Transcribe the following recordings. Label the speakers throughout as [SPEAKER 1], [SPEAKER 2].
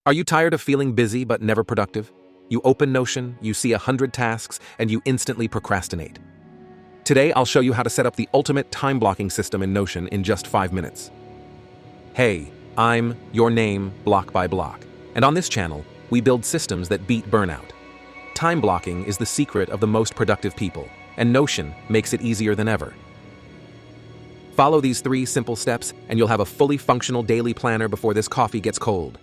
[SPEAKER 1] Are you tired of feeling busy but never productive? You open Notion, you see 100 tasks, and you instantly procrastinate. Today, I'll show you how to set up the ultimate time blocking system in Notion in just 5 minutes. Hey, I'm your name block by block, and on this channel, we build systems that beat burnout. Time blocking is the secret of the most productive people, and Notion makes it easier than ever. Follow these 3 simple steps, and you'll have a fully functional daily planner before this coffee gets cold.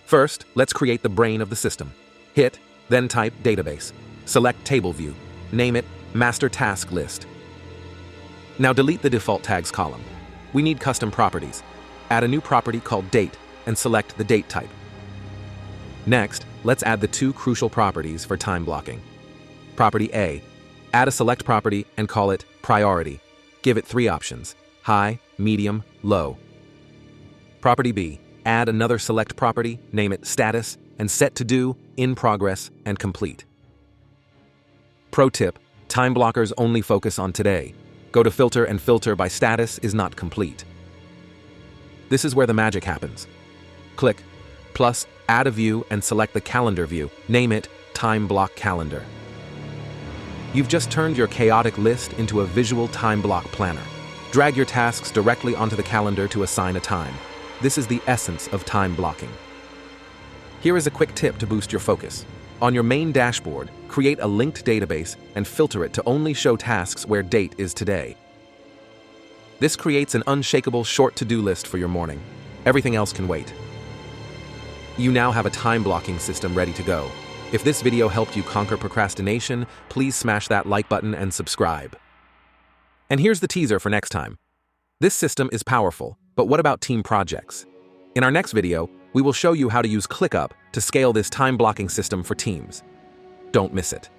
[SPEAKER 1] First, let's create the brain of the system. Hit, then type Database. Select Table View. Name it Master Task List. Now delete the default tags column. We need custom properties. Add a new property called Date and select the date type. Next, let's add the 2 crucial properties for time blocking. Property A. Add a select property and call it Priority. Give it 3 options: high, medium, low. Property B. Add another select property, name it Status, and set to do, in progress, and complete. Pro tip: time blockers only focus on today. Go to Filter and filter by status is not complete. This is where the magic happens. Click plus, add a view and select the calendar view. Name it Time Block Calendar. You've just turned your chaotic list into a visual time block planner. Drag your tasks directly onto the calendar to assign a time. This is the essence of time blocking. Here is a quick tip to boost your focus. On your main dashboard, create a linked database and filter it to only show tasks where date is today. This creates an unshakable short to-do list for your morning. Everything else can wait. You now have a time blocking system ready to go. If this video helped you conquer procrastination, please smash that like button and subscribe. And here's the teaser for next time. This system is powerful, but what about team projects? In our next video, we will show you how to use ClickUp to scale this time blocking system for teams. Don't miss it.